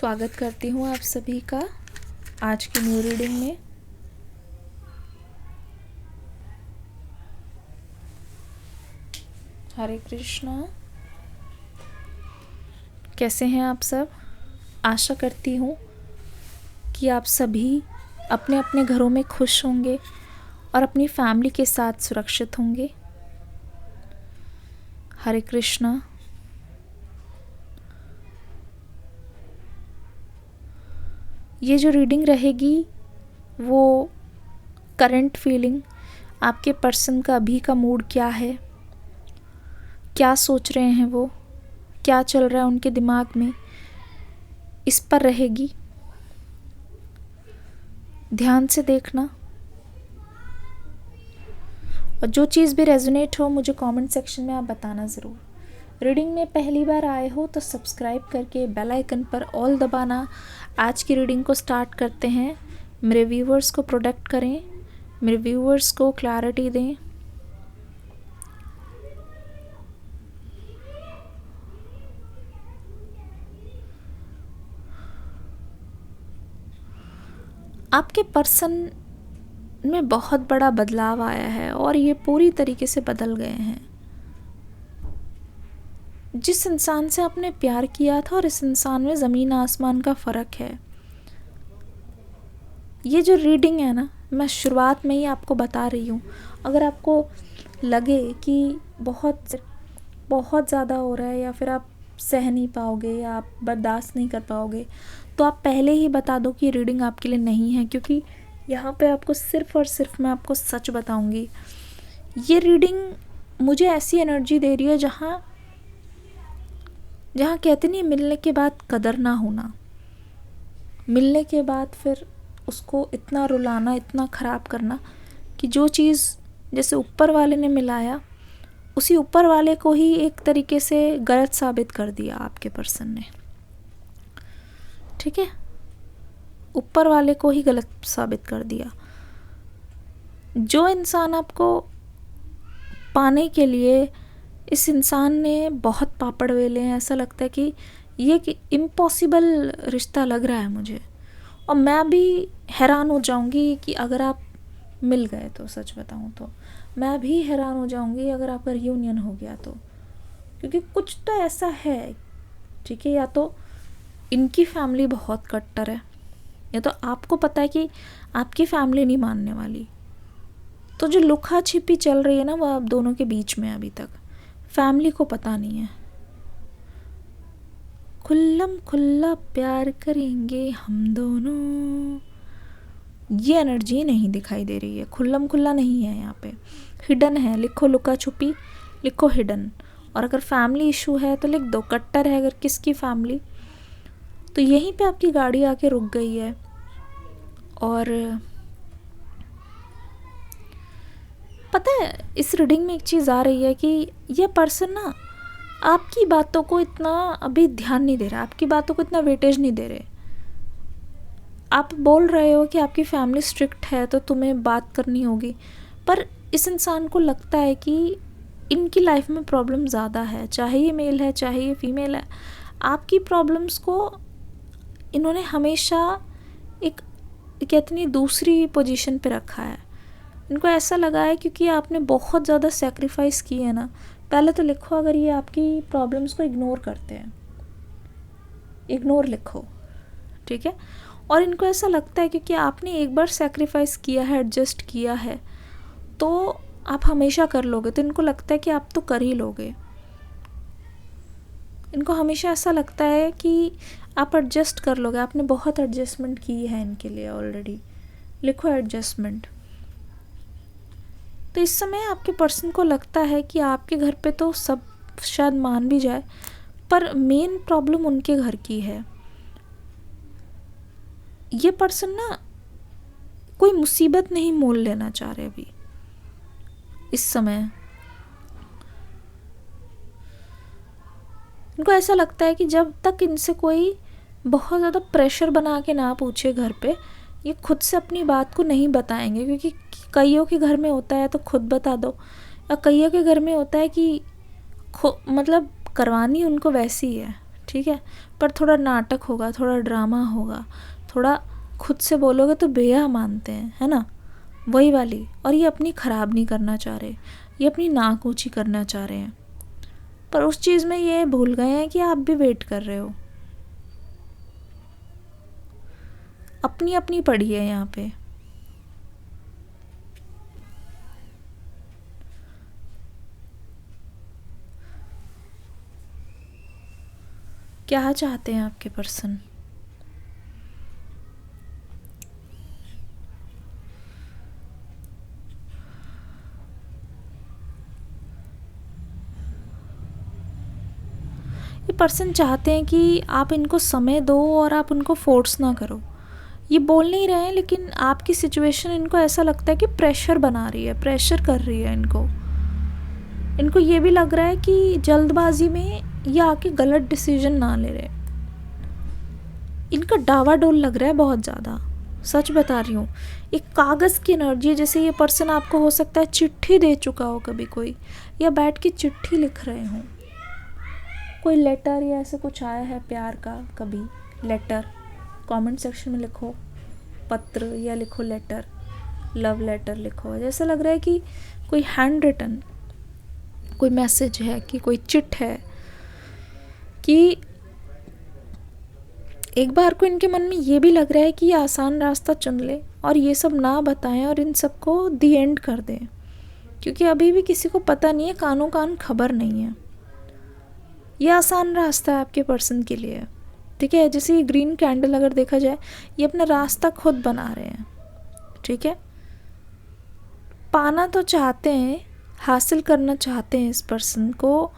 स्वागत करती हूँ आप सभी का आज की न्यू रीडिंग में। हरे कृष्णा। कैसे हैं आप सब? आशा करती हूँ कि आप सभी अपने अपने घरों में खुश होंगे और अपनी फैमिली के साथ सुरक्षित होंगे। हरे कृष्णा। ये जो रीडिंग रहेगी वो करंट फीलिंग, आपके पर्सन का अभी का मूड क्या है, क्या सोच रहे हैं वो, क्या चल रहा है उनके दिमाग में, इस पर रहेगी। ध्यान से देखना और जो चीज़ भी रेजोनेट हो मुझे कमेंट सेक्शन में आप बताना ज़रूर। रीडिंग में पहली बार आए हो तो सब्सक्राइब करके बेल आइकन पर ऑल दबाना। आज की रीडिंग को स्टार्ट करते हैं। मेरे व्यूवर्स को प्रोटेक्ट करें, मेरे व्यूवर्स को क्लैरिटी दें। आपके पर्सन में बहुत बड़ा बदलाव आया है और ये पूरी तरीके से बदल गए हैं। जिस इंसान से आपने प्यार किया था और इस इंसान में ज़मीन आसमान का फ़र्क है। ये जो रीडिंग है ना, मैं शुरुआत में ही आपको बता रही हूँ। अगर आपको लगे कि बहुत ज़्यादा हो रहा है या फिर आप सह नहीं पाओगे या आप बर्दाश्त नहीं कर पाओगे तो आप पहले ही बता दो कि रीडिंग आपके लिए नहीं है, क्योंकि यहाँ पे आपको सिर्फ़ और सिर्फ मैं आपको सच बताऊँगी। ये रीडिंग मुझे ऐसी एनर्जी दे रही है जहाँ कहते नहीं मिलने के बाद कदर ना होना, मिलने के बाद फिर उसको इतना रुलाना, इतना ख़राब करना कि जो चीज़ जैसे ऊपर वाले ने मिलाया उसी ऊपर वाले को ही एक तरीके से गलत साबित कर दिया आपके पर्सन ने। ठीक है, ऊपर वाले को ही गलत साबित कर दिया। जो इंसान आपको पाने के लिए इस इंसान ने बहुत पापड़ वेले हैं, ऐसा लगता है कि ये कि इम्पॉसिबल रिश्ता लग रहा है मुझे। और मैं भी हैरान हो जाऊंगी कि अगर आप मिल गए तो, सच बताऊं तो मैं भी हैरान हो जाऊंगी अगर आपका रियूनियन हो गया तो, क्योंकि कुछ तो ऐसा है। ठीक है, या तो इनकी फैमिली बहुत कट्टर है या तो आपको पता है कि आपकी फैमिली नहीं मानने वाली। तो जो लुका छिपी चल रही है ना वो आप दोनों के बीच में अभी तक फैमिली को पता नहीं है। खुल्लम खुल्ला प्यार करेंगे हम दोनों, ये एनर्जी नहीं दिखाई दे रही है। खुल्लम खुल्ला नहीं है, यहाँ पे हिडन है। लिखो लुका छुपी, लिखो हिडन। और अगर फैमिली इशू है तो लिख दो कट्टर है। अगर किसकी फैमिली, तो यहीं पे आपकी गाड़ी आके रुक गई है। और पता है इस रीडिंग में एक चीज़ आ रही है कि ये पर्सन ना आपकी बातों को इतना अभी ध्यान नहीं दे रहा, आपकी बातों को इतना वेटेज नहीं दे रहे। आप बोल रहे हो कि आपकी फैमिली स्ट्रिक्ट है तो तुम्हें बात करनी होगी, पर इस इंसान को लगता है कि इनकी लाइफ में प्रॉब्लम ज़्यादा है, चाहे ये मेल है चाहे ये फीमेल है। आपकी प्रॉब्लम्स को इन्होंने हमेशा एक कहते नहीं दूसरी पोजीशन पे रखा है। इनको ऐसा लगा है क्योंकि आपने बहुत ज़्यादा सेक्रीफाइस की है ना। पहले तो लिखो, अगर ये आपकी प्रॉब्लम्स को इग्नोर करते हैं, इग्नोर लिखो। ठीक है, और इनको ऐसा लगता है क्योंकि आपने एक बार सेक्रीफाइस किया है, एडजस्ट किया है, तो आप हमेशा कर लोगे। तो इनको लगता है कि आप तो कर ही लोगे। इनको हमेशा ऐसा लगता है कि आप एडजस्ट कर लोगे। आपने बहुत एडजस्टमेंट की है इनके लिए ऑलरेडी। लिखो एडजस्टमेंट। तो इस समय आपके पर्सन को लगता है कि आपके घर पे तो सब शायद मान भी जाए, पर मेन प्रॉब्लम उनके घर की है। ये पर्सन ना कोई मुसीबत नहीं मोल लेना चाह रहे अभी इस समय। इनको ऐसा लगता है कि जब तक इनसे कोई बहुत ज़्यादा प्रेशर बना के ना पूछे घर पे, ये खुद से अपनी बात को नहीं बताएंगे। क्योंकि कईयों के घर में होता है तो खुद बता दो, या कईयों के घर में होता है कि मतलब करवानी उनको वैसी है। ठीक है, पर थोड़ा नाटक होगा, थोड़ा ड्रामा होगा, थोड़ा खुद से बोलोगे तो बेया मानते हैं, है ना, वही वाली। और ये अपनी ख़राब नहीं करना चाह रहे, ये अपनी नाक ऊँची करना चाह रहे हैं, पर उस चीज़ में ये भूल गए हैं कि आप भी वेट कर रहे हो। अपनी अपनी पड़ी है यहाँ पे। क्या चाहते हैं आपके पर्सन? ये पर्सन चाहते हैं कि आप इनको समय दो और आप उनको फोर्स ना करो। ये बोल नहीं रहे हैं, लेकिन आपकी सिचुएशन इनको ऐसा लगता है कि प्रेशर बना रही है, प्रेशर कर रही है इनको ये भी लग रहा है कि जल्दबाजी में ये आके गलत डिसीजन ना ले रहे। इनका डावाडोल लग रहा है बहुत ज़्यादा, सच बता रही हूँ। एक कागज़ की एनर्जी है, जैसे ये पर्सन आपको हो सकता है चिट्ठी दे चुका हो कभी कोई, या बैठ के चिट्ठी लिख रहे हों, कोई लेटर या ऐसे कुछ आया है प्यार का कभी। लेटर कमेंट सेक्शन में लिखो, पत्र या लिखो लेटर, लव लेटर लिखो। जैसा लग रहा है कि कोई हैंड रिटन कोई मैसेज है, कि कोई चिट है, कि एक बार को इनके मन में ये भी लग रहा है कि ये आसान रास्ता चुन ले और ये सब ना बताएं और इन सबको दी एंड कर दें, क्योंकि अभी भी किसी को पता नहीं है, कानों कान खबर नहीं है। ये आसान रास्ता है आपके पर्सन के लिए, ठीक है। जैसे ये ग्रीन कैंडल अगर देखा जाए, ये अपना रास्ता खुद बना रहे हैं, ठीक है। पाना तो चाहते हैं, हासिल करना चाहते हैं, इस पर्सन को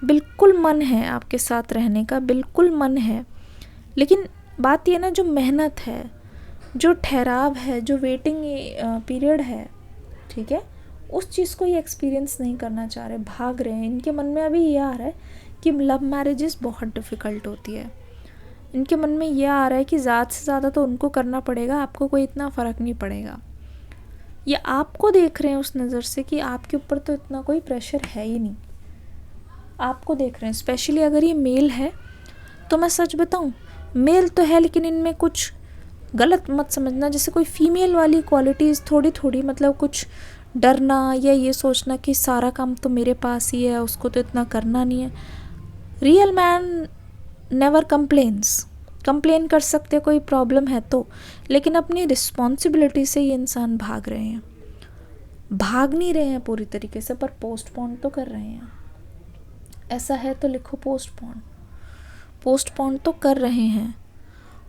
बिल्कुल मन है आपके साथ रहने का, बिल्कुल मन है। लेकिन बात ये ना, जो मेहनत है, जो ठहराव है, जो वेटिंग पीरियड है, ठीक है, उस चीज़ को ये एक्सपीरियंस नहीं करना चाह रहे, भाग रहे हैं। इनके मन में अभी ये आ रहा है कि लव मैरिजेस बहुत डिफ़िकल्ट होती है। इनके मन में ये आ रहा है कि ज़्यादा से ज़्यादा तो उनको करना पड़ेगा, आपको कोई इतना फ़र्क नहीं पड़ेगा। ये आपको देख रहे हैं उस नज़र से कि आपके ऊपर तो इतना कोई प्रेशर है ही नहीं, आपको देख रहे हैं। स्पेशली अगर ये मेल है, तो मैं सच बताऊं, मेल तो है, लेकिन इनमें कुछ गलत मत समझना, जैसे कोई फीमेल वाली क्वालिटीज़ थोड़ी थोड़ी, मतलब कुछ डरना या ये सोचना कि सारा काम तो मेरे पास ही है, उसको तो इतना करना नहीं है। रियल मैन नेवर कंप्लेन कर सकते कोई प्रॉब्लम है तो, लेकिन अपनी रिस्पॉन्सिबिलिटी से ये इंसान भाग रहे हैं। भाग नहीं रहे हैं पूरी तरीके से, पर पोस्टपोन तो कर रहे हैं। ऐसा है तो लिखो पोस्टपोन तो कर रहे हैं।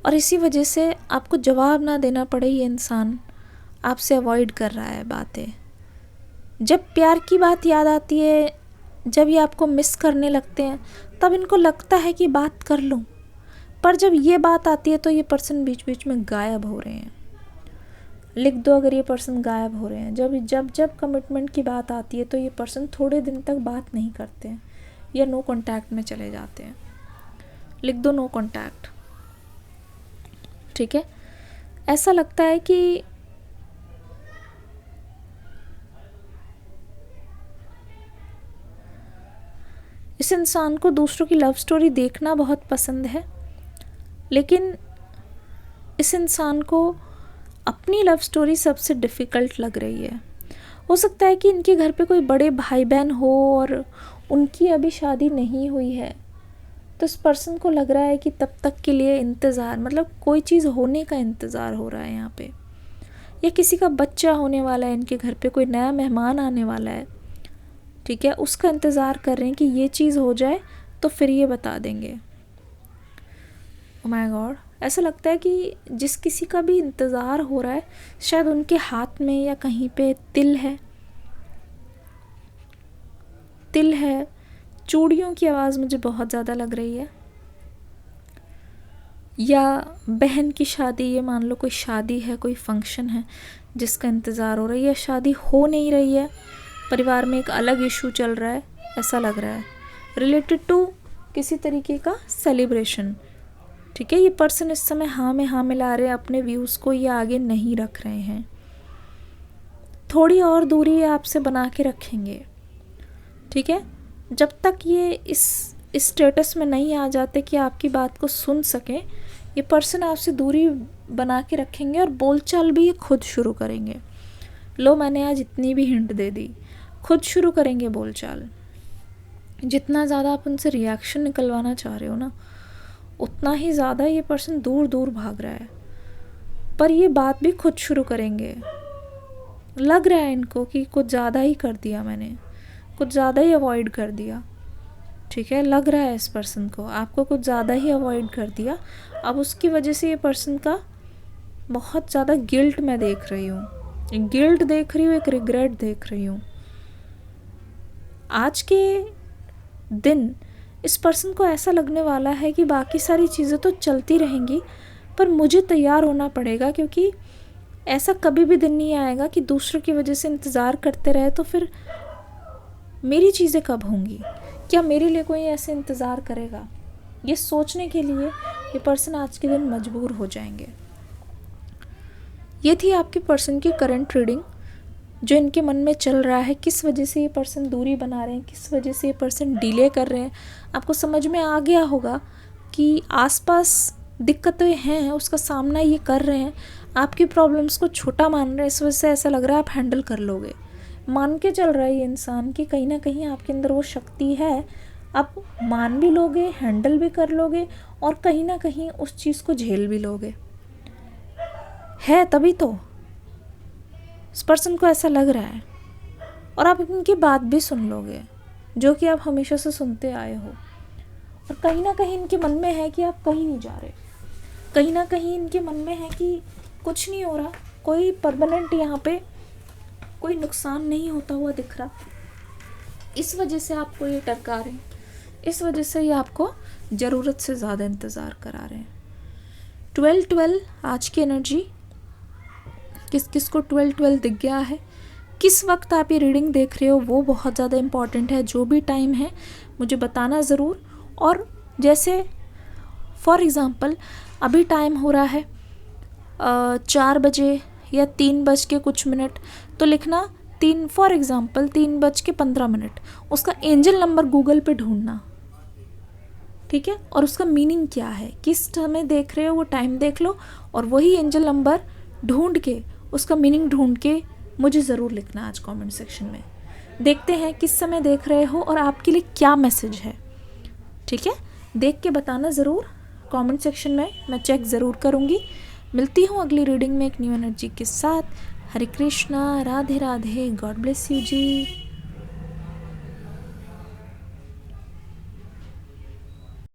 और इसी वजह से आपको जवाब ना देना पड़े, ये इंसान आपसे अवॉइड कर रहा है बातें। जब प्यार की बात याद आती है, जब ये आपको मिस करने लगते हैं, तब इनको लगता है कि बात कर लूं, पर जब ये बात आती है तो ये पर्सन बीच बीच में गायब हो रहे हैं। लिख दो अगर ये पर्सन गायब हो रहे हैं। जब कमिटमेंट की बात आती है तो ये पर्सन थोड़े दिन तक बात नहीं करते हैं या नो कांटेक्ट में चले जाते हैं। लिख दो नो कांटेक्ट, ठीक है। ऐसा लगता है कि इस इंसान को दूसरों की लव स्टोरी देखना बहुत पसंद है, लेकिन इस इंसान को अपनी लव स्टोरी सबसे डिफ़िकल्ट लग रही है। हो सकता है कि इनके घर पे कोई बड़े भाई बहन हो और उनकी अभी शादी नहीं हुई है, तो इस पर्सन को लग रहा है कि तब तक के लिए इंतज़ार, मतलब कोई चीज़ होने का इंतज़ार हो रहा है यहाँ पे, या किसी का बच्चा होने वाला है इनके घर पे, कोई नया मेहमान आने वाला है, ठीक है, उसका इंतज़ार कर रहे हैं कि ये चीज़ हो जाए तो फिर ये बता देंगे। ओह माय गॉड, ऐसा लगता है कि जिस किसी का भी इंतज़ार हो रहा है, शायद उनके हाथ में या कहीं पे तिल है। चूड़ियों की आवाज़ मुझे बहुत ज़्यादा लग रही है, या बहन की शादी, ये मान लो कोई शादी है, कोई फंक्शन है जिसका इंतज़ार हो रहा है, या शादी हो नहीं रही है, परिवार में एक अलग इशू चल रहा है, ऐसा लग रहा है रिलेटेड टू किसी तरीके का सेलिब्रेशन, ठीक है। ये पर्सन इस समय हाँ में हाँ मिला रहे हैं, अपने व्यूज़ को ये आगे नहीं रख रहे हैं, थोड़ी और दूरी आपसे बना के रखेंगे, ठीक है। जब तक ये इस इस स्टेटस में नहीं आ जाते कि आपकी बात को सुन सकें, ये पर्सन आपसे दूरी बना के रखेंगे और बोलचाल भी ये खुद शुरू करेंगे। लो, मैंने आज इतनी भी हिंट दे दी, खुद शुरू करेंगे बोलचाल। जितना ज़्यादा आप उनसे रिएक्शन निकलवाना चाह रहे हो ना, उतना ही ज़्यादा ये पर्सन दूर दूर भाग रहा है। पर ये बात भी खुद शुरू करेंगे। लग रहा है इनको कि कुछ ज़्यादा ही कर दिया मैंने, कुछ ज़्यादा ही अवॉइड कर दिया। ठीक है, लग रहा है इस पर्सन को आपको कुछ ज़्यादा ही अवॉइड कर दिया। अब उसकी वजह से ये पर्सन का बहुत ज़्यादा गिल्ट मैं देख रही हूँ, एक गिल्ट देख रही हूँ, एक रिग्रेट देख रही हूँ। आज के दिन इस पर्सन को ऐसा लगने वाला है कि बाकी सारी चीज़ें तो चलती रहेंगी, पर मुझे तैयार होना पड़ेगा, क्योंकि ऐसा कभी भी दिन नहीं आएगा कि दूसरों की वजह से इंतज़ार करते रहे तो फिर मेरी चीज़ें कब होंगी, क्या मेरे लिए कोई ऐसे इंतज़ार करेगा। ये सोचने के लिए ये पर्सन आज के दिन मजबूर हो जाएंगे। ये थी आपके पर्सन की करंट रीडिंग, जो इनके मन में चल रहा है, किस वजह से ये पर्सन दूरी बना रहे हैं, किस वजह से ये पर्सन डिले कर रहे हैं। आपको समझ में आ गया होगा कि आसपास दिक्कतें हैं, उसका सामना ये कर रहे हैं, आपकी प्रॉब्लम्स को छोटा मान रहे हैं, इस वजह से ऐसा लग रहा है आप हैंडल कर लोगे। मान के चल रहा है ये इंसान कि कहीं ना कहीं आपके अंदर वो शक्ति है, आप मान भी लोगे, हैंडल भी कर लोगे और कहीं ना कहीं उस चीज़ को झेल भी लोगे। है तभी तो इस पर्सन को ऐसा लग रहा है, और आप इनकी बात भी सुन लोगे, जो कि आप हमेशा से सुनते आए हो। और कहीं ना कहीं इनके मन में है कि आप कहीं नहीं जा रहे, कहीं ना कहीं इनके मन में है कि कुछ नहीं हो रहा, कोई परमानेंट यहाँ पे कोई नुकसान नहीं होता हुआ दिख रहा। इस वजह से आपको ये टरका रहे हैं, इस वजह से ये आपको ज़रूरत से ज़्यादा इंतज़ार करा रहे हैं। 12-12 आज की एनर्जी, किस किस को 12-12 दिख गया है, किस वक्त आप ये रीडिंग देख रहे हो, वो बहुत ज़्यादा इम्पॉर्टेंट है। जो भी टाइम है मुझे बताना ज़रूर। और जैसे फॉर एग्ज़ाम्पल अभी टाइम हो रहा है 4 बजे या 3 बज के कुछ मिनट, तो लिखना 3, फॉर एग्ज़ाम्पल 3:15, उसका एंजल नंबर गूगल पे ढूंढना, ठीक है, और उसका मीनिंग क्या है, किस समय देख रहे हो वो टाइम देख लो, और वही एंजल नंबर ढूंढ के उसका मीनिंग ढूंढ के मुझे ज़रूर लिखना आज कमेंट सेक्शन में। देखते हैं किस समय देख रहे हो और आपके लिए क्या मैसेज है। ठीक है, देख के बताना ज़रूर कमेंट सेक्शन में, मैं चेक ज़रूर करूँगी। मिलती हूँ अगली रीडिंग में एक न्यू एनर्जी के साथ। Hare Krishna, Radhe Radhe, God bless you ji.